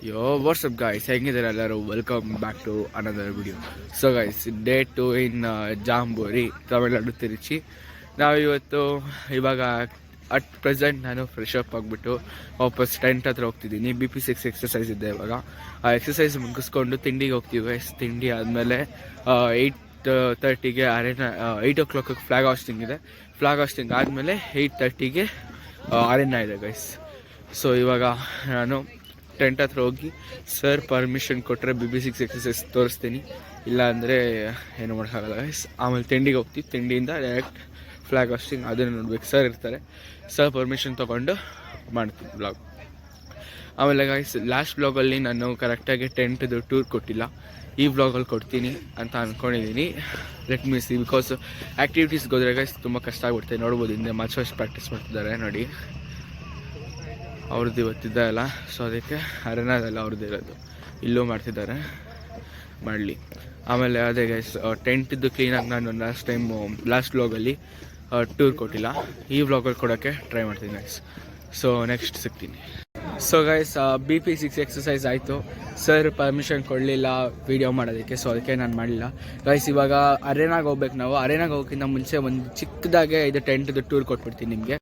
Yo, what's up guys? ಹೇಗಿದ್ದೀರಾ ಎಲ್ಲರೂ? Welcome back to another video. So guys, day 2 in jamboree, Tamil Nadu Trichy. ಇವಾಗ at present ನಾನು fresh up ಆಗಿಬಿಟ್ಟು ವಾಪಸ್ ಟೆಂಟ್ ಹತ್ರ ಹೋಗ್ತಿದ್ದೀನಿ. BP6 ಎಕ್ಸಸೈಸ್ ಇದೆ ಇವಾಗ. ಆ ಎಕ್ಸಸೈಸ್ ಮುಗಿಸ್ಕೊಂಡು ತಿಂಡಿಗೆ ಹೋಗ್ತೀವಿ ಗೈಸ್. ತಿಂಡಿ ಆದಮೇಲೆ 8:30ಗೆ ಅರೇನಾ, 8 o'clock ಫ್ಲಾಗ್ ಹಾಸ್ಟಿಂಗ್ ಇದೆ. ಫ್ಲಾಗ್ ಹಾಸ್ಟಿಂಗ್ ಆದಮೇಲೆ 8:30ಗೆ ಅರೇನಾ ಇದೆ ಗೈಸ್. ಸೊ ಇವಾಗ ನಾನು ಟೆಂಟ್ ಹತ್ರ ಹೋಗಿ ಸರ್ ಪರ್ಮಿಷನ್ ಕೊಟ್ಟರೆ BP6 ಎಕ್ಸಸೈಸ್ ತೋರಿಸ್ತೀನಿ, ಇಲ್ಲ ಅಂದರೆ ಏನು ಮಾಡೋಕ್ಕಾಗಲ್ಲ ಗೈಸ್. ಆಮೇಲೆ ತಿಂಡಿಗೆ ಹೋಗ್ತೀವಿ. ತಿಂಡಿಯಿಂದ ಡೈರೆಕ್ಟ್ ಫ್ಲಾಗ್ ಹಾಸ್ಟಿಂಗ್ ಅದನ್ನು ನೋಡ್ಬೇಕು. ಸರ್ ಇರ್ತಾರೆ, ಸರ್ ಪರ್ಮಿಷನ್ ತೊಗೊಂಡು ಮಾಡ್ತೀನಿ ಬ್ಲಾಗ್. ಆಮೇಲೆ ಗೈಸ್, ಲಾಸ್ಟ್ ಬ್ಲಾಗಲ್ಲಿ ನಾನು ಕರೆಕ್ಟಾಗಿ ಟೆಂಟ್ದು ಟೂರ್ ಕೊಟ್ಟಿಲ್ಲ. ಈ ಬ್ಲಾಗಲ್ಲಿ ಕೊಡ್ತೀನಿ ಅಂತ ಅಂದ್ಕೊಂಡಿದ್ದೀನಿ. ಲೆಟ್ ಮೀ ಸಿ, ಬಿಕಾಸ್ ಆ್ಯಕ್ಟಿವಿಟೀಸ್ಗೆ ಹೋದರೆ ಗೈಸ್ ತುಂಬ ಕಷ್ಟ ಆಗ್ಬಿಡ್ತದೆ. ನೋಡ್ಬೋದು, ಹಿಂದೆ ಮಚ್ ಪ್ರಾಕ್ಟೀಸ್ ಮಾಡ್ತಿದ್ದಾರೆ ನೋಡಿ, ಅವ್ರದ್ದು ಇವತ್ತಿದ್ದ ಅಲ್ಲ. ಸೊ ಅದಕ್ಕೆ ಅರೆನಾದಲ್ಲ ಅವ್ರದ್ದು ಇರೋದು, ಇಲ್ಲೂ ಮಾಡ್ತಿದ್ದಾರೆ, ಮಾಡಲಿ. ಆಮೇಲೆ ಅದೇ ಗೈಸ್, ಟೆಂಟಿದ್ದು ಕ್ಲೀನಾಗಿ ನಾನು ಲಾಸ್ಟ್ ವ್ಲಾಗಲ್ಲಿ ಟೂರ್ ಕೊಟ್ಟಿಲ್ಲ. ಈ ವ್ಲಾಗಲ್ಲಿ ಕೊಡೋಕ್ಕೆ ಟ್ರೈ ಮಾಡ್ತೀನಿ ಗೈಸ್. ಸೊ ನೆಕ್ಸ್ಟ್ ಸಿಗ್ತೀನಿ. ಸೊ ಗೈಸ್, BP6 ಎಕ್ಸಸೈಸ್ ಆಯಿತು. ಸರ್ ಪರ್ಮಿಷನ್ ಕೊಡಲಿಲ್ಲ ವೀಡಿಯೋ ಮಾಡೋದಕ್ಕೆ, ಸೊ ಅದಕ್ಕೆ ನಾನು ಮಾಡಲಿಲ್ಲ ಗೈಸ್. ಇವಾಗ ಅರೇನಾಗೆ ಹೋಗ್ಬೇಕು ನಾವು. ಅರೇನಾಗೆ ಹೋಗೋಕ್ಕಿಂತ ಮುಂಚೆ ಒಂದು ಚಿಕ್ಕದಾಗೆ ಇದು ಟೆಂಟ್ದು ಟೂರ್ ಕೊಟ್ಬಿಡ್ತೀನಿ ನಿಮಗೆ.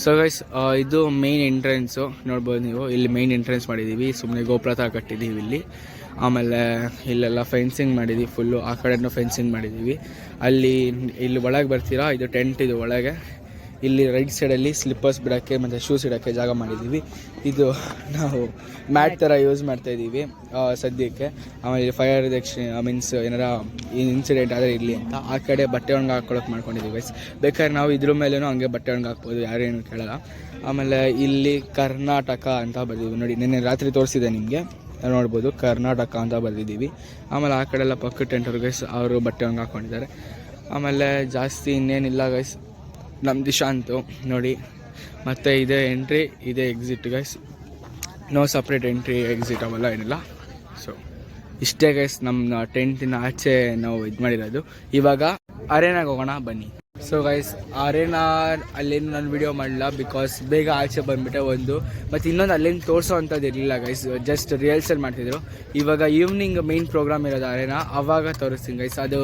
ಸೊ ಗೈಸ್, ಇದು ಮೇನ್ ಎಂಟ್ರೆನ್ಸು ನೋಡ್ಬೋದು ನೀವು. ಇಲ್ಲಿ ಮೇನ್ ಎಂಟ್ರೆನ್ಸ್ ಮಾಡಿದ್ದೀವಿ, ಸುಮ್ಮನೆ ಗೋಪುರ ಕಟ್ಟಿದ್ದೀವಿ ಇಲ್ಲಿ. ಆಮೇಲೆ ಇಲ್ಲೆಲ್ಲ ಫೆನ್ಸಿಂಗ್ ಮಾಡಿದ್ದೀವಿ, ಫುಲ್ಲು ಆ ಕಡೆನೂ ಫೆನ್ಸಿಂಗ್ ಮಾಡಿದ್ದೀವಿ. ಇಲ್ಲಿ ಒಳಗೆ ಬರ್ತೀರಾ, ಇದು ಟೆಂಟ್ ಇದು ಒಳಗೆ. ಇಲ್ಲಿ ರೈಟ್ ಸೈಡಲ್ಲಿ ಸ್ಲಿಪ್ಪರ್ಸ್ ಬಿಡೋಕ್ಕೆ ಮತ್ತು ಶೂಸ್ ಇಡೋಕ್ಕೆ ಜಾಗ ಮಾಡಿದ್ದೀವಿ. ಇದು ನಾವು ಮ್ಯಾಟ್ ಥರ ಯೂಸ್ ಮಾಡ್ತಾಯಿದ್ದೀವಿ ಸದ್ಯಕ್ಕೆ. ಆಮೇಲೆ ಫೈರ್ ಮೀನ್ಸ್ ಏನಾರ ಇನ್ಸಿಡೆಂಟ್ ಆದರೆ ಇರಲಿ ಅಂತ ಆ ಕಡೆ ಬಟ್ಟೆ ಒಣಗಿ ಹಾಕ್ಕೊಳಕ್ಕೆ ಮಾಡ್ಕೊಂಡಿದ್ದೀವಿ ಗೈಸ್. ಬೇಕಾದ್ರೆ ನಾವು ಇದ್ರ ಮೇಲೂ ಹಂಗೆ ಬಟ್ಟೆ ಒಣಗಿ ಹಾಕ್ಬೋದು, ಯಾರೇನು ಕೇಳಲ್ಲ. ಆಮೇಲೆ ಇಲ್ಲಿ ಕರ್ನಾಟಕ ಅಂತ ಬರ್ತೀವಿ ನೋಡಿ, ನಿನ್ನೆ ರಾತ್ರಿ ತೋರಿಸಿದೆ ನಿಮಗೆ, ನೋಡ್ಬೋದು ಕರ್ನಾಟಕ ಅಂತ ಬರ್ದಿದ್ದೀವಿ. ಆಮೇಲೆ ಆ ಕಡೆ ಎಲ್ಲ ಪಕ್ಕ ಟೆಂಟರ್ ಗೈಸ್, ಅವರು ಬಟ್ಟೆ ಒಣಗಿ ಹಾಕ್ಕೊಂಡಿದ್ದಾರೆ. ಆಮೇಲೆ ಜಾಸ್ತಿ ಇನ್ನೇನಿಲ್ಲ ಗೈಸ್, ನಮ್ಮ ದಿಶಾಂತು ನೋಡಿ. ಮತ್ತು ಇದೇ ಎಂಟ್ರಿ, ಇದೇ exit guys. No separate entry exit ಅವೆಲ್ಲ ಏನಿಲ್ಲ. ಸೊ ಇಷ್ಟೇ ಗೈಸ್ ನಮ್ಮ ಟೆಂಟಿನ ಆಚೆ ನಾವು ಇದು ಮಾಡಿರೋದು. ಇವಾಗ ಅರೇನಾಗೆ ಹೋಗೋಣ ಬನ್ನಿ. ಸೊ ಗೈಸ್, ಅರೇನಾ ಅಲ್ಲೇನು ನಾನು ವೀಡಿಯೋ ಮಾಡಲಿಲ್ಲ, ಬಿಕಾಸ್ ಬೇಗ ಆಚೆ ಬಂದುಬಿಟ್ಟೆ ಒಂದು. ಮತ್ತು ಇನ್ನೊಂದು ಅಲ್ಲೇನು ತೋರಿಸೋ ಅಂಥದ್ದು ಇರಲಿಲ್ಲ ಗೈಸ್, ಜಸ್ಟ್ ರಿಹರ್ಸಲ್ ಮಾಡ್ತಿದ್ರು. ಇವಾಗ ಈವ್ನಿಂಗ್ ಮೇನ್ ಪ್ರೋಗ್ರಾಮ್ ಇರೋದು ಅರೇನಾ, ಆವಾಗ ತೋರಿಸ್ತೀನಿ ಗೈಸ್. ಅದು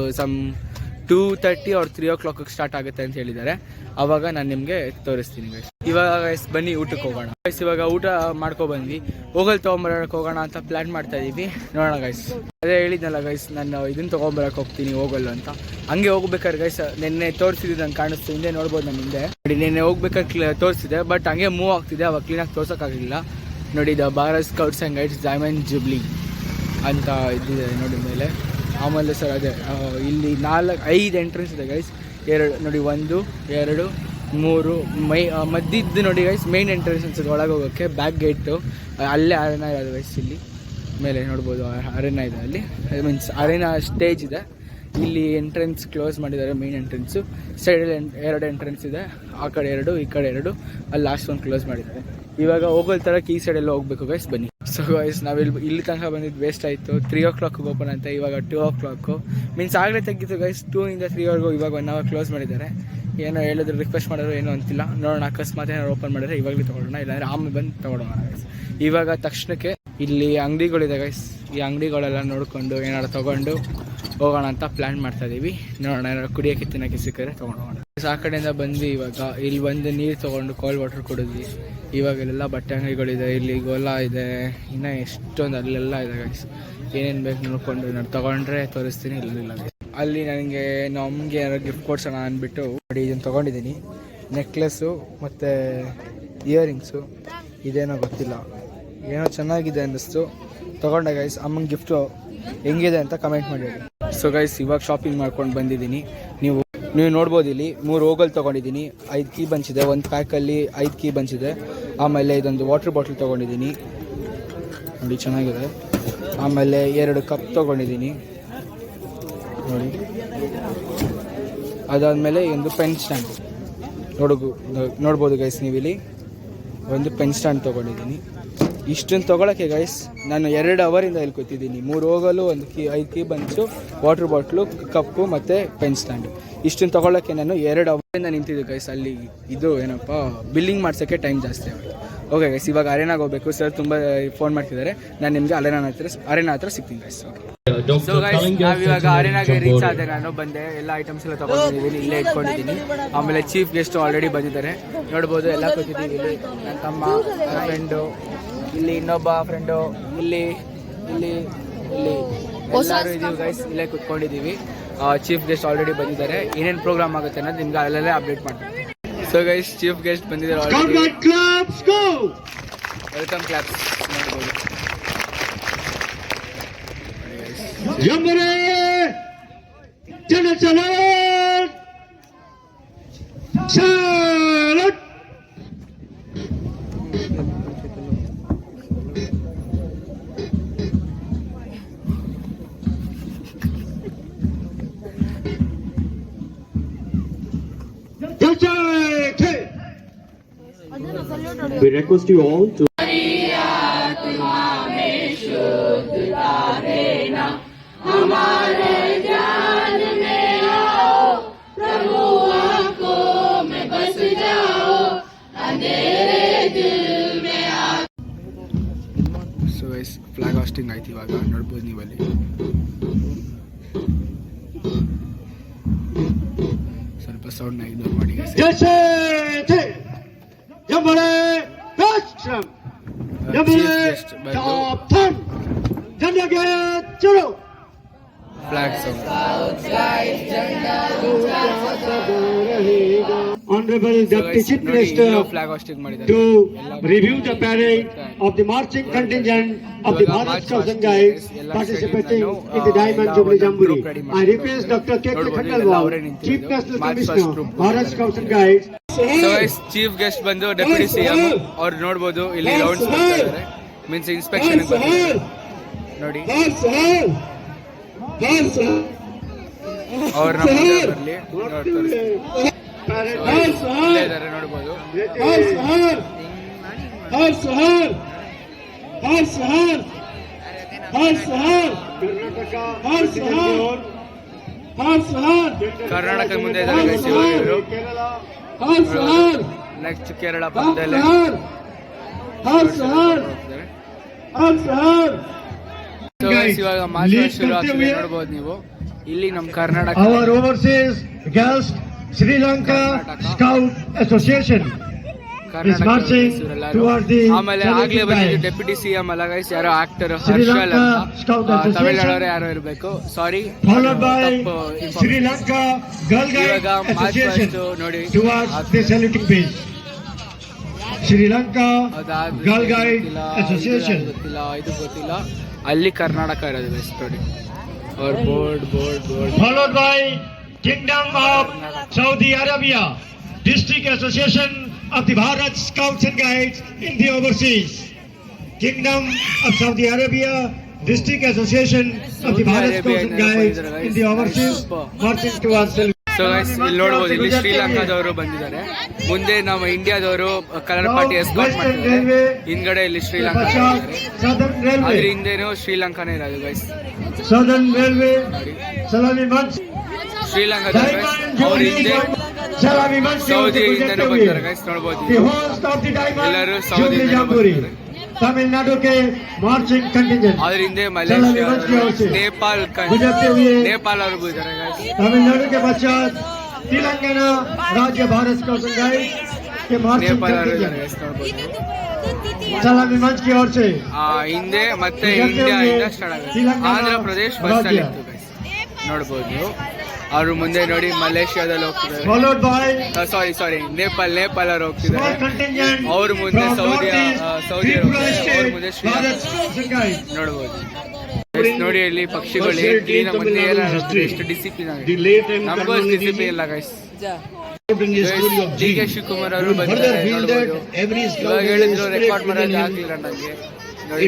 2:30 or 3 o'clock ಸ್ಟಾರ್ಟ್ ಆಗುತ್ತೆ ಅಂತ ಹೇಳಿದ್ದಾರೆ. ಆವಾಗ ನಾನು ನಿಮಗೆ ತೋರಿಸ್ತೀನಿ ಗೈಸ್. ಇವಾಗ ಗೈಸ್ ಬನ್ನಿ ಊಟಕ್ಕೆ ಹೋಗೋಣ ಗೈಸ್. ಇವಾಗ ಊಟ ಮಾಡ್ಕೊಬಂದ್ವಿ, ಹೋಗಲ್ಲಿ ತೊಗೊಂಬರಕ್ಕೆ ಹೋಗೋಣ ಅಂತ ಪ್ಲ್ಯಾನ್ ಮಾಡ್ತಾ ಇದ್ದೀವಿ. ನೋಡೋಣ ಗೈಸ್. ಅದೇ ಹೇಳಿದ್ನಲ್ಲ ಗೈಸ್, ನಾನು ಇದನ್ನು ತೊಗೊಂಬರಕ್ಕೆ ಹೋಗ್ತೀನಿ ಹೋಗಲ್ಲ ಅಂತ. ಹಂಗೆ ಹೋಗ್ಬೇಕಾದ್ರೆ ಗೈಸ್, ನಿನ್ನೆ ತೋರಿಸಿದ್ದು ನಂಗೆ ಕಾಣಿಸ್ತು, ಹಿಂದೆ ನೋಡ್ಬೋದು ನಾನು ಹಿಂದೆ ನೋಡಿ. ನಿನ್ನೆ ಹೋಗ್ಬೇಕಾದ್ರೆ ತೋರಿಸಿದೆ, ಬಟ್ ಹಂಗೆ ಮೂವ್ ಆಗ್ತಿದೆ, ಅವಾಗ ಕ್ಲೀನಾಗಿ ತೋರ್ಸೋಕ್ಕಾಗಲಿಲ್ಲ ನೋಡಿ. The Bharat scouts and guides diamond jubilee ಅಂತ ಇದ್ದಿದೆ ನೋಡಿ ಮೇಲೆ. ಆಮೇಲೆ ಸರ್ ಅದೇ ಇಲ್ಲಿ 5 ಎಂಟ್ರೆನ್ಸ್ ಇದೆ ಗೈಸ್. 2 ನೋಡಿ, 1 2 3 ಮಧ್ಯದ್ದು ನೋಡಿ ಗೈಸ್, ಮೇನ್ ಎಂಟ್ರೆನ್ಸ್ ಅನ್ಸುತ್ತೆ ಒಳಗೆ ಹೋಗೋಕ್ಕೆ. ಬ್ಯಾಕ್ ಗೇಟು ಅಲ್ಲೇ ಅರೇನಾ ಇರೋದು ಗೈಸ್. ಇಲ್ಲಿ ಮೇಲೆ ನೋಡ್ಬೋದು ಅರೇನಾ ಇದೆ, ಅಲ್ಲಿ ಮೀನ್ಸ್ ಅರೇನಾ ಸ್ಟೇಜ್ ಇದೆ. ಇಲ್ಲಿ ಎಂಟ್ರೆನ್ಸ್ ಕ್ಲೋಸ್ ಮಾಡಿದ್ದಾರೆ, ಮೇನ್ ಎಂಟ್ರೆನ್ಸು. ಸೈಡಲ್ಲಿ 2 ಎಂಟ್ರೆನ್ಸ್ ಇದೆ, ಆ ಕಡೆ 2 ಈ ಕಡೆ 2, ಅಲ್ಲಿ ಲಾಸ್ಟ್ ಒಂದು ಕ್ಲೋಸ್ ಮಾಡಿದ್ದಾರೆ. ಇವಾಗ ಹೋಗೋ ಥರಕ್ಕೆ ಈ ಸೈಡೆಲ್ಲ ಹೋಗ್ಬೇಕು ಗೈಸ್, ಬನ್ನಿ. ಸೊ ಗೈಸ್, ಇಲ್ಲಿ ತನಕ ಬಂದಿದ್ದು ವೇಸ್ಟ್ ಆಯಿತು. 3 o'clock ಓಪನ್ ಅಂತ, ಇವಾಗ 2 o'clock ಮೀನ್ಸ್ ಆಗಲೇ ತೆಗಿತು ಗೈಸ್. 2 ಇಂದ 3 ಇವಾಗ 1 hour ಕ್ಲೋಸ್ ಮಾಡಿದ್ದಾರೆ. ಏನೋ ಹೇಳಿದ್ರು, ರಿಕ್ವೆಸ್ಟ್ ಮಾಡೋರು ಏನೋ ಅಂತಿಲ್ಲ. ನೋಡೋಣ, ಅಕಸ್ಮಾತ್ ಏನಾದ್ರು ಓಪನ್ ಮಾಡಿದ್ರೆ ಇವಾಗಲೇ ತೊಗೊಳ್ಳೋಣ, ಇಲ್ಲಾಂದರೆ ಆಮೇಲೆ ಬಂದು ತೊಗೊಳೋಣ ಗೈಸ್. ಇವಾಗ ತಕ್ಷಣಕ್ಕೆ ಇಲ್ಲಿ ಅಂಗಡಿಗಳಿದೆ ಗೈಸ್, ಈ ಅಂಗಡಿಗಳೆಲ್ಲ ನೋಡಿಕೊಂಡು ಏನಾದ್ರು ತೊಗೊಂಡು ಹೋಗೋಣ ಅಂತ ಪ್ಲ್ಯಾನ್ ಮಾಡ್ತಾಯಿದ್ದೀವಿ. ನೋಡೋಣ, ಏನಾದ್ರು ಕುಡಿಯೋಕ್ಕೆ ತಿನ್ನೋಕ್ಕೆ ಸಿಕ್ಕರೆ ತೊಗೊಂಡೋಗೋಣ. ಆ ಕಡೆಯಿಂದ ಬಂದು ಇವಾಗ ಇಲ್ಲಿ ಬಂದು ನೀರು ತೊಗೊಂಡು ಕೋಲ್ಡ್ ವಾಟರ್ ಕುಡಿದ್ವಿ. ಇವಾಗ ಇಲ್ಲೆಲ್ಲ ಬಟ್ಟೆ ಅಂಗಡಿಗಳಿದೆ, ಇಲ್ಲಿ ಗೋಲಾ ಇದೆ, ಇನ್ನೂ ಎಷ್ಟೊಂದು ಅಲ್ಲೆಲ್ಲ ಇದೆ ಗೈಸ್. ಏನೇನು ಬೇಕು ನೋಡಿಕೊಂಡು ಏನಾದ್ರು ತೊಗೊಂಡ್ರೆ ತೋರಿಸ್ತೀನಿ, ಇಲ್ಲಿಲ್ಲ ಗೈಸ್. ಅಲ್ಲಿ ನನಗೆ ನಮಗೆ ಏನಾದ್ರು ಗಿಫ್ಟ್ ಕೊಡ್ಸೋಣ ಅಂದ್ಬಿಟ್ಟು ನೋಡಿ ಇದನ್ನು ತೊಗೊಂಡಿದ್ದೀನಿ. ನೆಕ್ಲೆಸ್ಸು ಮತ್ತು ಇಯರಿಂಗ್ಸು, ಇದೇನೋ ಗೊತ್ತಿಲ್ಲ, ಏನೋ ಚೆನ್ನಾಗಿದೆ ಅನ್ನಿಸ್ತು, ತೊಗೊಂಡೆ ಗೈಸ್. ಅಮ್ಮಂಗೆ ಗಿಫ್ಟು ಹೆಂಗಿದೆ ಅಂತ ಕಮೆಂಟ್ ಮಾಡಿ. ಸೊ ಗೈಸ್, ಇವಾಗ ಶಾಪಿಂಗ್ ಮಾಡ್ಕೊಂಡು ಬಂದಿದ್ದೀನಿ. ನೀವು ನೋಡ್ಬೋದು, ಇಲ್ಲಿ 3 ಹೋಗಲ್ ತೊಗೊಂಡಿದ್ದೀನಿ. 5 ಕೀ ಬಂಚಿದೆ, ಒಂದು ಪ್ಯಾಕಲ್ಲಿ 5 ಕೀ ಬಂಚಿದೆ. ಆಮೇಲೆ ಇದೊಂದು ವಾಟರ್ ಬಾಟಲ್ ತೊಗೊಂಡಿದ್ದೀನಿ ನೋಡಿ, ಚೆನ್ನಾಗಿದೆ. ಆಮೇಲೆ 2 ಕಪ್ ತೊಗೊಂಡಿದ್ದೀನಿ ನೋಡಿ. ಅದಾದಮೇಲೆ ಒಂದು ಪೆನ್ ಸ್ಟ್ಯಾಂಡ್ ನೋಡ್ಬೋದು ಗೈಸ್, ನೀವು ಇಲ್ಲಿ ಒಂದು ಪೆನ್ ಸ್ಟ್ಯಾಂಡ್ ತೊಗೊಂಡಿದ್ದೀನಿ. ಇಷ್ಟನ್ನು ತೊಗೊಳಕ್ಕೆ ಗೈಸ್ ನಾನು 2 ಅವರಿಂದ ಇಲ್ಲಿ ಕೂತಿದ್ದೀನಿ. 3 ಹೋಗಲು, 5 ಕೀ ಬಂಚು, ವಾಟರ್ ಬಾಟ್ಲು, ಕಪ್ಪು ಮತ್ತು ಪೆನ್ ಸ್ಟ್ಯಾಂಡು. ಇಷ್ಟನ್ನು ತೊಗೊಳಕ್ಕೆ ನಾನು 2 ಅವರಿಂದ ನಿಂತಿದ್ದೆ ಗೈಸ್. ಅಲ್ಲಿ ಇದು ಏನಪ್ಪ ಬಿಲ್ಲಿಂಗ್ ಮಾಡ್ಸೋಕ್ಕೆ ಟೈಮ್ ಜಾಸ್ತಿ ಆಗುತ್ತೆ. ಓಕೆ ಗೈಸ್, ಇವಾಗ ಅರೇನಾಗೆ ಹೋಗಬೇಕು. ಸರ್ ತುಂಬ ಫೋನ್ ಮಾಡ್ತಿದ್ದಾರೆ. ನಾನು ನಿಮಗೆ ಅರೇನಾ ಹತ್ರ ಸಿಗ್ತೀನಿ ಗೈಸ್. ಸೊ ಗೈಸ್, ನಾವಿವಾಗ ಅರೇನಾಗೆ ರೀಚ್ ಆದೆ. ನಾನು ಬಂದೆ, ಎಲ್ಲ ಐಟಮ್ಸ್ ಎಲ್ಲ ತೊಗೊಂಡಿದ್ದೀನಿ, ಇಲ್ಲೇ ಇಟ್ಕೊಂಡಿದ್ದೀನಿ. ಆಮೇಲೆ ಚೀಫ್ ಗೆಸ್ಟ್ ಆಲ್ರೆಡಿ ಬಂದಿದ್ದಾರೆ, ನೋಡ್ಬೋದು. ಎಲ್ಲ ಕೂತಿದ್ದೀವಿ. ಇಲ್ಲಿ ನನ್ನ ತಮ್ಮ, ನನ್ನ ಫ್ರೆಂಡು, ಇಲ್ಲಿ ಇನ್ನೊಬ್ಬ ಫ್ರೆಂಡು, ಇಲ್ಲಿ ಇಲ್ಲಿ ಇಲ್ಲಿ ಎಲ್ಲರೂ ಇದ್ದೀವಿ ಗೈಸ್. ಇಲ್ಲೇ ಕುತ್ಕೊಂಡಿದ್ದೀವಿ. ಚೀಫ್ ಗೆಸ್ಟ್ ಆಲ್ರೆಡಿ ಬಂದಿದ್ದಾರೆ. ಏನೇನು ಪ್ರೋಗ್ರಾಮ್ ಆಗುತ್ತೆ ಅನ್ನೋದು ನಿಮ್ಗೆ ಅಲ್ಲೇ ಅಪ್ಡೇಟ್ ಮಾಡ್ತೀನಿ. ಸೊ ಗೈಸ್, ಚೀಫ್ ಗೆಸ್ಟ್ ಬಂದಿದ್ದಾರೆ ಆಲ್ರೆಡಿ. ವೆಲ್ಕಮ್ ಕ್ಲಾಪ್ಸ್ ನೋಡ್ಬೋದು. We request you all to so guys, flag hoisting ಆಯ್ತು ಇವಾಗ, ನೋಡ್ಬೋದು ನೀವಲ್ಲಿ. ಸ್ವಲ್ಪ ಸೌಂಡ್ನ ಇಗ್ನೋರ್ ಮಾಡಿ guys. Flag sound. Honorable Deputy Chief Minister flag hoisting ಮಾಡಿದ್ದಾರೆ. to review the parade of the marching contingent of the Bharat Scouts and Guides participating in the Diamond Jubilee Jamboree. I request Dr. K.K. Khandelwal, Chief National Commissioner, Bharat Scouts and Guides. So guys, chief guest ಬಂದು deputy CM ಅವ್ರು, ನೋಡ್ಬೋದು. ಇಲ್ಲಿ rounds ಮಾಡ್ತಾ ಇದ್ದಾರೆ, means inspection ನೋಡಿ. ಅವ್ರ ನಮ್ಮ ಬರಲಿ, ಇದ್ದಾರೆ ನೋಡ್ಬೋದು. ಕರ್ನಾಟಕ ಮುಂದೆ ಇದ್ದಾರೆ ಗೈಸ್ ಇವರು. ನೆಕ್ಸ್ಟ್ ಕೇರಳ ಪಕ್ಕದಲ್ಲೇ. ಇವಾಗ ಮಾತ್ರ ಶುರು ಆಗ್ತದೆ, ನೋಡ್ಬೋದು ನೀವು. ಇಲ್ಲಿ ನಮ್ಮ Karnataka Sri Lanka Scout Association is marching towards the ಆಮೇಲೆ ಆಗ್ಲೇ ಬಂದಿದ್ದು ಡೆಪ್ಯೂಟಿ ಸಿಎಂ ಅಲ್ಲ ಗೈಸ್, ಯಾರೋ ಆಕ್ಟರ್ ಹರ್ಷಲ್ ಅಂತ, ತಮಿಳ್ನಾಡವರು ಯಾರೋ ಇರಬೇಕು, ಸಾರಿ. followed by Sri Lanka Girl Guide Association ನೋಡಿ towards the saluting page. Sri Lanka Girl Guide Association ಇದು ಗೊತ್ತಿಲ್ಲ. ಅಲ್ಲಿ ಕರ್ನಾಟಕ ಇರೋದು ಗೈಸ್ ನೋಡಿ. ಅವ್ರ board followed by Kingdom of Saudi Arabia, District Association of the Bharat Scouts and Guides in the overseas. Kingdom of Saudi Arabia, District Association of the Bharat Scouts and Guides in the overseas, marching towards the. So guys, ಇಲ್ಲಿ ನೋಡ್ಬೋದು, ಇಲ್ಲಿ ಶ್ರೀಲಂಕಾದವರು ಬಂದಿದ್ದಾರೆ. ಮುಂದೆ ನಮ್ಮ ಇಂಡಿಯಾದವರು colour party escort ಮಾಡ್ತಿದ್ದಾರೆ. ಹಿಂದ್ಗಡೆ ಇಲ್ಲಿ ಶ್ರೀಲಂಕಾ, ಅದ್ರ ಹಿಂದೆನೂ ಶ್ರೀಲಂಕಾನೇ ಇರೋದು guys. Southern Railway, Salami Manch. ಶ್ರೀಲಂಕಾದವರು ಅವ್ರ ಹಿಂದೆ ಸೌದಿ ಇಂದನೂ ಬರ್ತಾರೆ ಗೈಸ್, ನೋಡ್ಬೋದು. ಎಲ್ಲರೂ ಸೌದಿ तमिलनाडु के मार्चिंग कंटिंजेंट, ಅದ್ರ ಹಿಂದೆ ಮಲೇಷಿಯಾ, ನೇಪಾಳ ಅವ್ರಿಗೂ ಇದ್ದಾರೆ ಗೈಸ್. तमिलनाडु के पश्चात तेलंगाना राज्य भारत स्काउट्स एंड गाइड्स के मार्चिंग कंटिंजेंट सलामी मंच की ओर से ಹಿಂದೆ ಮತ್ತೆ ಇಂಡಿಯಾದಿಂದ ಸ್ಟಾರ್ಟ್ ಆಗುತ್ತೆ. ಆಂಧ್ರ ಪ್ರದೇಶ್ ಫಸ್ಟ್ ಅಲ್ಲಿ ಇತ್ತು ಗೈಸ್, ನೋಡ್ಬೋದು ನೀವು. ಅವರು ಮುಂದೆ ನೋಡಿ ಮಲೇಷಿಯಾದಲ್ಲಿ ಹೋಗ್ತಿದ್ದಾರೆ, ಸಾರಿ ನೇಪಾಳ ಅವ್ರು ಹೋಗ್ತಿದ್ದಾರೆ. ಅವ್ರ ಮುಂದೆ ಸೌದಿ ಅವ್ರ ಮುಂದೆ ಶ್ರೀಲಂಕಾ ನೋಡ್ಬೋದು. ನೋಡಿ ಇಲ್ಲಿ ಪಕ್ಷಿಗಳು ಎಷ್ಟು ಡಿಸಿಪ್ಲಿನ್ ಆಗಿದೆ. ನಮಗೂ ಡಿಸಿಪ್ಲಿನ್ ಇಲ್ಲ ಗೈಸ್. ಡಿ ಕೆ ಶಿವಕುಮಾರ್ ಅವರು ಬಂದಿದ್ದಾರೆ ನೋಡ್ಬೋದು. ಇವಾಗ ಹೇಳಿದ್ರು ರೆಕಾರ್ಡ್ ಮಾಡೋದು ಆಗ್ಲಿಲ್ಲ ನನಗೆ ನೋಡಿ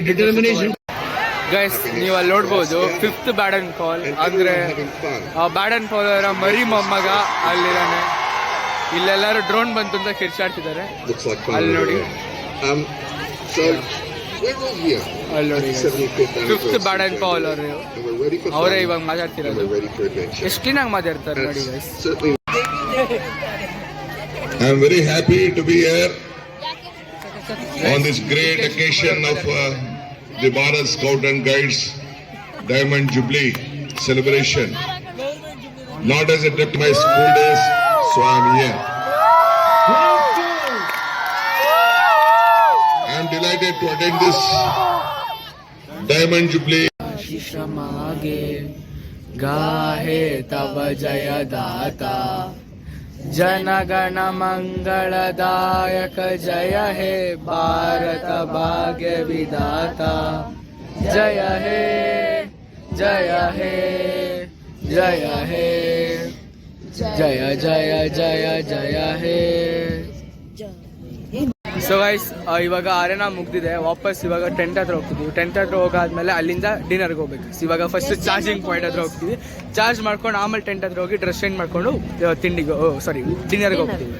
ಗೈಸ್. ನೀವು ಅಲ್ಲಿ ನೋಡ್ಬೋದು 5th ಬ್ಯಾಡನ್ ಪಾಲ್, ಅಂದ್ರೆ ಬ್ಯಾಡನ್ ಪಾಲ್ ಅವರ ಮರಿ ಮೊಮ್ಮಗ ಅಲ್ಲಿದ್ದಾನೆ. ಇಲ್ಲೆಲ್ಲರೂ ಡ್ರೋನ್ ಬಂತು ಅಂತ ಕಿರ್ಚಾಡ್ತಿದ್ದಾರೆ. ಅಲ್ಲಿ ನೋಡಿ, ಅಲ್ಲಿ ನೋಡಿ 5th ಬ್ಯಾಡನ್ ಪಾಲ್ ಅವರು, ಅವರೇ ಇವಾಗ ಮಾತಾಡ್ತಿರೋದು. ಎಷ್ಟು ಕ್ಲೀನಾಗಿ ಮಾತಾಡ್ತಾರೆ ನೋಡಿ guys. I am very happy to be here on this great occasion of the Bharat Scout and Guides Diamond Jubilee celebration. Not as a trip to my school days, so I am here. I am delighted to attend this Diamond Jubilee. शिशमागे गाहे तव जय दाता जनगण मंगलदायक जय हे भारत भाग्य विधाता जय हे जय हे जय हे जय जय जय जय हे. ಸೊ ಗೈಸ್ ಇವಾಗ ಅರೆನಾ ಮುಗ್ದಿದೆ, ವಾಪಸ್ ಇವಾಗ ಟೆಂಟ್ ಹತ್ರ ಹೋಗ್ತಿದ್ವಿ. ಟೆಂಟ್ ಹತ್ರ ಹೋಗಾದ್ಮೇಲೆ ಅಲ್ಲಿಂದ ಡಿನ್ನರ್ಗೆ ಹೋಗ್ಬೇಕು. ಇವಾಗ ಫಸ್ಟ್ ಚಾರ್ಜಿಂಗ್ ಪಾಯಿಂಟ್ ಹತ್ರ ಹೋಗ್ತೀವಿ, ಚಾರ್ಜ್ ಮಾಡ್ಕೊಂಡು ಆಮೇಲೆ ಟೆಂಟ್ ಹತ್ರ ಹೋಗಿ ಡ್ರೆಸ್ ಚೇಂಜ್ ಮಾಡ್ಕೊಂಡು ಡಿನ್ನರ್ಗೆ ಹೋಗ್ತೀವಿ.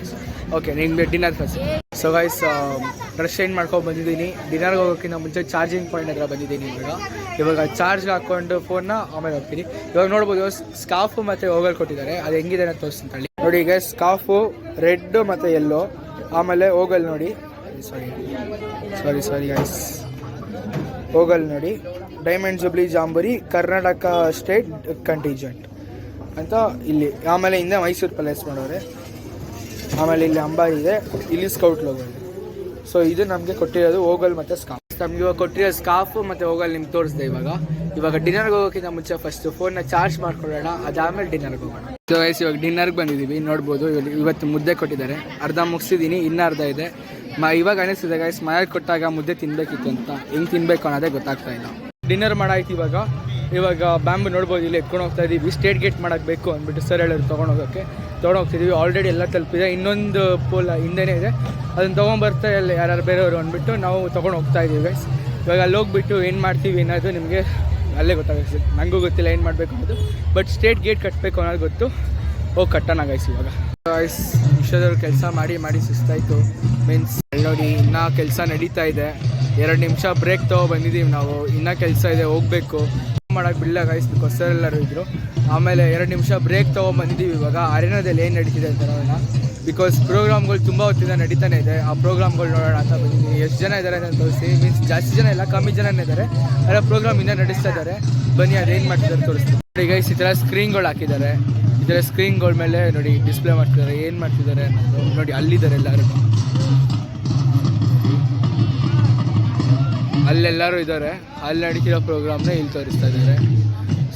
ಓಕೆ, ನಿಮಗೆ dinner first. So guys dress change ಮಾಡ್ಕೊಂಡು ಬಂದಿದ್ದೀನಿ. ಡಿನ್ನರ್ಗೆ ಹೋಗೋಕ್ಕಿಂತ ಮುಂಚೆ ಚಾರ್ಜಿಂಗ್ ಪಾಯಿಂಟ್ ಹತ್ರ ಬಂದಿದ್ದೀನಿ. ಇವಾಗ ಚಾರ್ಜ್ಗೆ ಹಾಕ್ಕೊಂಡು ಫೋನ್ನ ಆಮೇಲೆ ಹೋಗ್ತೀನಿ. ಇವಾಗ ನೋಡ್ಬೋದು ಸ್ಕಾರ್ಫು ಮತ್ತು ಓಗಲ್ ಕೊಟ್ಟಿದ್ದಾರೆ, ಅದು ಹೆಂಗಿದೆ ಅಂತ ತೋರಿಸ್ತೀನಿ. ನೋಡಿ ಈಗ ಸ್ಕಾರ್ಫು ರೆಡ್ ಮತ್ತು ಯೆಲ್ಲೋ, ಆಮೇಲೆ ಓಗಲ್ ನೋಡಿ, ಸಾರಿ ಗೈಸ್, ಓಗಲ್ ನೋಡಿ, diamond jubilee jamboree Karnataka state contingent ಅಂತ ಇಲ್ಲಿ. ಆಮೇಲೆ ಹಿಂದೆ ಮೈಸೂರು ಪ್ಯಾಲೇಸ್ ಮಾಡೋರೆ, ಆಮೇಲೆ ಇಲ್ಲಿ ಅಂಬಾರಿ ಇದೆ, ಇಲ್ಲಿ ಸ್ಕೌಟ್ ಲೋಗೋ ಇದೆ. ಸೊ ಇದು ನಮಗೆ ಕೊಟ್ಟಿರೋದು ಓಗಲ್ ಮತ್ತು ಸ್ಕಾರ್ಫ್. ನಮ್ಗೆ ಇವಾಗ ಕೊಟ್ಟಿರೋ ಸ್ಕಾರ್ಫು ಮತ್ತು ಓಗಲ್ ನಿಮ್ಗೆ ತೋರಿಸ್ದೆ. ಇವಾಗ ಡಿನ್ನರ್ಗೆ ಹೋಗೋಕ್ಕಿಂತ ಮುಂಚೆ ಫಸ್ಟ್ ಫೋನ್ನ ಚಾರ್ಜ್ ಮಾಡ್ಕೊಳ್ಳೋಣ, ಅದಾದಮೇಲೆ ಡಿನ್ನರ್ಗೆ ಹೋಗೋಣ. ಸೊ ಗೈಸ್ ಇವಾಗ ಡಿನ್ನರ್ಗೆ ಬಂದಿದ್ದೀವಿ. ನೋಡ್ಬೋದು ಇವತ್ತು ಮುದ್ದೆ ಕೊಟ್ಟಿದ್ದಾರೆ, ಅರ್ಧ ಮುಗಿಸಿದ್ದೀನಿ, ಇನ್ನೂ ಅರ್ಧ ಇದೆ. ಇವಾಗ ಅನಿಸ್ತಿದೆ ಗೈಸ್, ಮನೆಗೆ ಕೊಟ್ಟಾಗ ಮುದ್ದೆ ತಿನ್ನಬೇಕಿತ್ತು ಅಂತ, ಹೆಂಗೆ ತಿನ್ನಬೇಕು ಅನ್ನೋದೇ ಗೊತ್ತಾಗ್ತಾ ಇಲ್ಲ. ಡಿನ್ನರ್ ಮಾಡಾಯ್ತು. ಇವಾಗ ಬ್ಯಾಂಬು ನೋಡ್ಬೋದು, ಇಲ್ಲಿ ಎತ್ಕೊಂಡು ಹೋಗ್ತಾ ಇದ್ದೀವಿ. ಸ್ಟೇಟ್ ಗೇಟ್ ಮಾಡೋಕ್ಕೆ ಬೇಕು ಅಂದ್ಬಿಟ್ಟು ಸರ್ ಹೇಳೋರು ತೊಗೊಂಡೋಗ್ತಿದ್ದೀವಿ. ಆಲ್ರೆಡಿ ಎಲ್ಲ ತಲುಪಿದೆ, ಇನ್ನೊಂದು ಪೋಲ್ ಹಿಂದೆನೇ ಇದೆ, ಅದನ್ನು ತೊಗೊಂಬರ್ತಾ ಇಲ್ಲ ಯಾರು ಬೇರೆಯವರು ಅಂದ್ಬಿಟ್ಟು ನಾವು ತೊಗೊಂಡು ಹೋಗ್ತಾ ಇದ್ದೀವಿ ಗೈಸ್. ಇವಾಗ ಅಲ್ಲಿ ಹೋಗ್ಬಿಟ್ಟು ಏನು ಮಾಡ್ತೀವಿ ಅನ್ನೋದು ನಿಮಗೆ ಅಲ್ಲೇ ಗೊತ್ತಾಗುತ್ತೆ. ನನಗೂ ಗೊತ್ತಿಲ್ಲ ಏನು ಮಾಡಬೇಕು ಅನ್ನೋದು, ಬಟ್ ಸ್ಟೇಟ್ ಗೇಟ್ ಕಟ್ಟಬೇಕು ಅನ್ನೋದು ಗೊತ್ತು. ಹೋಗಿ ಕಟ್ಟೋಣ ಗೈಸ್. ಇವಾಗ ಗೈಸ್ ನಿಮಿಷದವ್ರು ಕೆಲಸ ಮಾಡಿ ಸುಸ್ತಾಯಿತು. ಮೀನ್ಸ್ ನೋಡಿ, ಇನ್ನೂ ಕೆಲಸ ನಡೀತಾ ಇದೆ. 2 ನಿಮಿಷ ಬ್ರೇಕ್ ಬಂದಿದ್ದೀವಿ ನಾವು, ಇನ್ನೂ ಕೆಲಸ ಇದೆ, ಹೋಗಬೇಕು. ಮಾಡೋಕ್ಕೆ ಬಿಡಲ್ಲ ಗೈಸ್, ಬಿಕಾಸ್ ಸರ್ ಎಲ್ಲರೂ ಇದ್ದರು. ಆಮೇಲೆ 2 ನಿಮಿಷ ಬ್ರೇಕ್ ಬಂದಿದ್ದೀವಿ. ಇವಾಗ ಅರೆನಾದಲ್ಲಿ ಏನು ನಡೀತಿದೆ ಅಂತ ನೋಡೋಣ, ಬಿಕಾಸ್ ಪ್ರೋಗ್ರಾಮ್ಗಳು ತುಂಬ ಹೊತ್ತಿಂದ ನಡೀತಾನೆ ಇದೆ. ಆ ಪ್ರೋಗ್ರಾಮ್ಗಳು ನೋಡೋಣ ಅಂತ ಬಂದಿದ್ದೀನಿ. ಎಷ್ಟು ಜನ ಇದ್ದಾರೆ ಅಂತ ತೋರಿಸಿ. ಮೀನ್ಸ್ ಜಾಸ್ತಿ ಜನ ಇಲ್ಲ, ಕಮ್ಮಿ ಜನನೇ ಇದ್ದಾರೆ. ಎಲ್ಲ ಪ್ರೋಗ್ರಾಮ್ ಇನ್ನೂ ನಡೆಸ್ತಾ ಇದ್ದಾರೆ. ಬನ್ನಿ ಅದೇನು ಮಾಡ್ತಿದ್ದಾರೆ ತೋರಿಸ್ತೀನಿ. ನೋಡಿ ಗೈಸ್, ಈ ಥರ ಸ್ಕ್ರೀನ್ಗಳು ಹಾಕಿದ್ದಾರೆ. ಈ ಥರ ಸ್ಕ್ರೀನ್ಗಳ ಮೇಲೆ ನೋಡಿ ಡಿಸ್ಪ್ಲೇ ಮಾಡ್ತಿದ್ದಾರೆ, ಏನು ಮಾಡ್ತಿದ್ದಾರೆ ಅನ್ನೋದು. ನೋಡಿ ಅಲ್ಲಿದ್ದಾರೆ ಎಲ್ಲರೂ, ಅಲ್ಲೆಲ್ಲರೂ ಇದ್ದಾರೆ. ಅಲ್ಲಿ ನಡೀತಿರೋ ಪ್ರೋಗ್ರಾಮ್ನ ಇಲ್ಲಿ ತೋರಿಸ್ತಾ ಇದ್ದಾರೆ.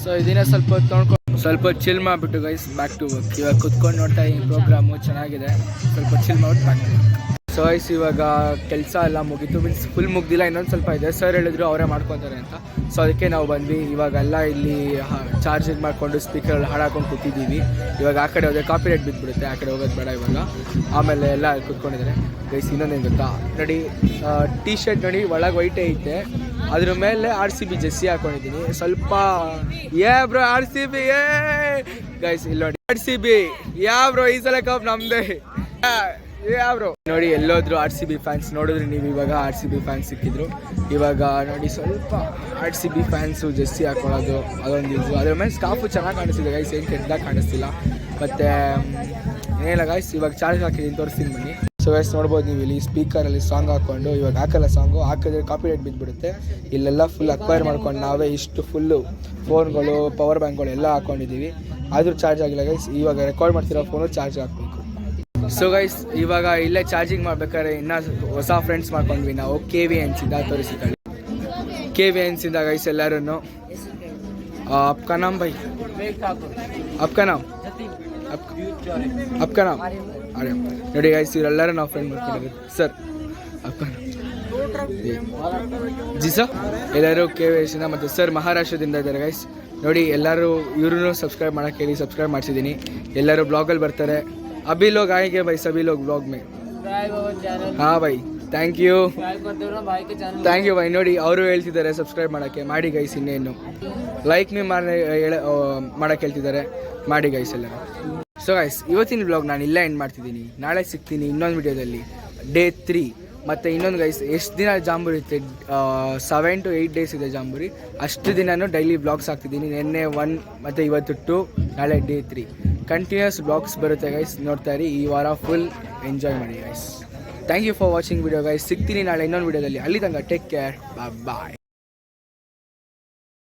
ಸೊ ಇದನ್ನ ಸ್ವಲ್ಪ ಹೊತ್ತು ನೋಡ್ಕೊಂಡು ಸ್ವಲ್ಪ ಚಿಲ್ ಮಾಡಿಬಿಟ್ಟು ಗೈಸ್ ಬ್ಯಾಕ್ ಟು ವರ್ಕ್. ಇವಾಗ ಕುತ್ಕೊಂಡು ನೋಡ್ತಾ ಈ ಪ್ರೋಗ್ರಾಮು ಚೆನ್ನಾಗಿದೆ, ಸ್ವಲ್ಪ ಚಿಲ್ ಮಾಡಿಬಿಟ್ಟು back to work. So guys ಇವಾಗ ಕೆಲಸ ಎಲ್ಲ ಮುಗೀತು, ಮೀನ್ಸ್ ಫುಲ್ ಮುಗ್ದಿಲ್ಲ, ಇನ್ನೊಂದು ಸ್ವಲ್ಪ ಇದೆ. ಸರ್ ಹೇಳಿದ್ರು ಅವರೇ ಮಾಡ್ಕೊತಾರೆ ಅಂತ. ಸೊ ಅದಕ್ಕೆ ನಾವು ಬಂದ್ವಿ. ಇವಾಗೆಲ್ಲ ಇಲ್ಲಿ ಚಾರ್ಜಿಂಗ್ ಮಾಡಿಕೊಂಡು ಸ್ಪೀಕರಲ್ಲಿ ಹಾಡಾಕೊಂಡು ಕೂತಿದ್ದೀವಿ. ಇವಾಗ ಆ ಕಡೆ ಹೋದರೆ ಕಾಪಿ ರೇಟ್ ಬಿದ್ದುಬಿಡುತ್ತೆ, ಆ ಕಡೆ ಹೋಗೋದು ಬೇಡ ಇವಾಗ. ಆಮೇಲೆ ಎಲ್ಲ ಕುತ್ಕೊಂಡಿದ್ದಾರೆ ಗೈಸ್. ಇನ್ನೊಂದೇನು ಗೊತ್ತಾ, ನೋಡಿ ಟೀ ಶರ್ಟ್ ನೋಡಿ ಒಳಗೆ ವೈಟೇ ಐತೆ, ಅದ್ರ ಮೇಲೆ RCB ಜೆಸ್ಸಿ ಹಾಕೊಂಡಿದ್ದೀನಿ. ಸ್ವಲ್ಪ ಬ್ರೋ RCB ಗೈಸ್, ಇಲ್ಲಿ ನೋಡಿ RCB ಬ್ರೋ, ಈ ಸಲ ಕಪ್ ನಮ್ಮದೇ ಬ್ರೋ. ನೋಡಿ ಎಲ್ಲೋದ್ರು RCB ಫ್ಯಾನ್ಸ್ ನೋಡಿದ್ರಿ ನೀವು. ಇವಾಗ RCB ಫ್ಯಾನ್ಸ್ ಸಿಕ್ಕಿದ್ರು. ಇವಾಗ ನೋಡಿ ಸ್ವಲ್ಪ RCB ಫ್ಯಾನ್ಸು ಜೆಸ್ಸಿ ಹಾಕೊಳ್ಳೋದು ಅದೊಂದು ಇದು. ಅದ್ರ ಮೇಲೆ ಸ್ಕಾರ್ಫು ಚೆನ್ನಾಗಿ ಕಾಣಿಸ್ತಿದೆ ಗೈಸ್, ಏನು ಕೆಟ್ಟದಾಗ ಕಾಣಿಸ್ತಿಲ್ಲ. ಮತ್ತು ಏನಿಲ್ಲ ಗೈಸ್, ಇವಾಗ ಚಾರ್ಜ್ ಹಾಕಿದ್ದೀನಿ, ತೋರಿಸ್ತೀನಿ ಬನ್ನಿ. ಸೊ ಗೈಸ್ ನೋಡ್ಬೋದು ನೀವು, ಇಲ್ಲಿ ಸ್ಪೀಕರಲ್ಲಿ ಸಾಂಗ್ ಹಾಕ್ಕೊಂಡು, ಇವಾಗ ಹಾಕಲ್ಲ ಸಾಂಗು, ಹಾಕಿದ್ರೆ ಕಾಪಿ ರೇಟ್ ಬಿದ್ದುಬಿಡುತ್ತೆ. ಇಲ್ಲೆಲ್ಲ ಫುಲ್ ಅಕ್ವೈರ್ ಮಾಡ್ಕೊಂಡು ನಾವೇ ಇಷ್ಟು ಫುಲ್ಲು ಫೋನ್ಗಳು, ಪವರ್ ಬ್ಯಾಂಕ್ಗಳು ಎಲ್ಲ ಹಾಕ್ಕೊಂಡಿದ್ದೀವಿ. ಆದರೂ ಚಾರ್ಜ್ ಆಗಿಲ್ಲ ಗೈಸ್. ಇವಾಗ ರೆಕಾರ್ಡ್ ಮಾಡ್ತಿರೋ ಫೋನು ಚಾರ್ಜ್ ಹಾಕಬೇಕು. ಸೊ ಗೈಸ್ ಇವಾಗ ಇಲ್ಲೇ ಚಾರ್ಜಿಂಗ್ ಮಾಡ್ಬೇಕಾದ್ರೆ ಇನ್ನೂ ಹೊಸ ಫ್ರೆಂಡ್ಸ್ ಮಾಡ್ಕೊಂಡ್ವಿ ನಾವು. KVNC ತೋರಿಸಿದ್ದಾರೆ. KVNC ಗೈಸ್ ಎಲ್ಲರೂ. आपका नाम भाई? आपका नाम? आपका नाम? अरे ನೋಡಿ ಗೈಸ್, ಇವರೆಲ್ಲರೂ ನಾವು ಫ್ರೆಂಡ್ ಮಾಡ್ಕೊಂಡಿರೋದು. ಸರ್ आपका ಜಿ ಸರ್ ಎಲ್ಲರೂ KVNC ಮತ್ತು ಸರ್ ಮಹಾರಾಷ್ಟ್ರದಿಂದ ಇದ್ದಾರೆ ಗೈಸ್. ನೋಡಿ ಎಲ್ಲರೂ ಇವ್ರೂ ಸಬ್ಸ್ಕ್ರೈಬ್ ಮಾಡೋಕ್ಕೆ ಹೇಳಿ ಸಬ್ಸ್ಕ್ರೈಬ್ ಮಾಡಿಸಿದ್ದೀನಿ. ಎಲ್ಲರೂ ಬ್ಲಾಗಲ್ಲಿ ಬರ್ತಾರೆ. अभी लोग आएंगे भाई, सभी लोग ब्लॉग में. हाँ भाई, ಥ್ಯಾಂಕ್ ಯು ಭಾಯ್. ನೋಡಿ ಅವರು ಹೇಳ್ತಿದ್ದಾರೆ ಸಬ್ಸ್ಕ್ರೈಬ್ ಮಾಡೋಕ್ಕೆ, ಮಾಡಿ ಗೈಸ್. ಇನ್ನೇನು ಲೈಕ್ ಮಾಡೋಕ್ಕೆ ಹೇಳ್ತಿದ್ದಾರೆ, ಮಾಡಿ ಗೈಸ್ ಎಲ್ಲರೂ. ಸೊ ಗೈಸ್ ಇವತ್ತಿನ ಬ್ಲಾಗ್ ನಾನು ಇಲ್ಲೇ ಎಂಡ್ ಮಾಡ್ತಿದ್ದೀನಿ. ನಾಳೆ ಸಿಗ್ತೀನಿ ಇನ್ನೊಂದು ವಿಡಿಯೋದಲ್ಲಿ, ಡೇ 3. ಮತ್ತು ಇನ್ನೊಂದು ಗೈಸ್, ಎಷ್ಟು ದಿನ ಜಾಂಬೂರಿ ಇರುತ್ತೆ, 7 to 8 ಡೇಸ್ ಇದೆ ಜಾಂಬೂರಿ. ಅಷ್ಟು ದಿನನೂ ಡೈಲಿ ಬ್ಲಾಗ್ಸ್ ಹಾಕ್ತಿದ್ದೀನಿ. ನಿನ್ನೆ 1 ಮತ್ತು ಇವತ್ತು 2, ನಾಳೆ ಡೇ 3. ಕಂಟಿನ್ಯೂಸ್ ಬ್ಲಾಗ್ಸ್ ಬರುತ್ತೆ ಗೈಸ್, ನೋಡ್ತಾ ಇರಿ. ಈ ವಾರ ಫುಲ್ ಎಂಜಾಯ್ ಮಾಡಿ guys. Thank you for watching video guys. ಸಿಗ್ತೀನಿ ನಾಳೆ ಇನ್ನೊಂದು ವಿಡಿಯೋದಲ್ಲಿ. ಅಲ್ಲಿ ತನಕ ಟೇಕ್ ಕೇರ್, ಬಾಯ್.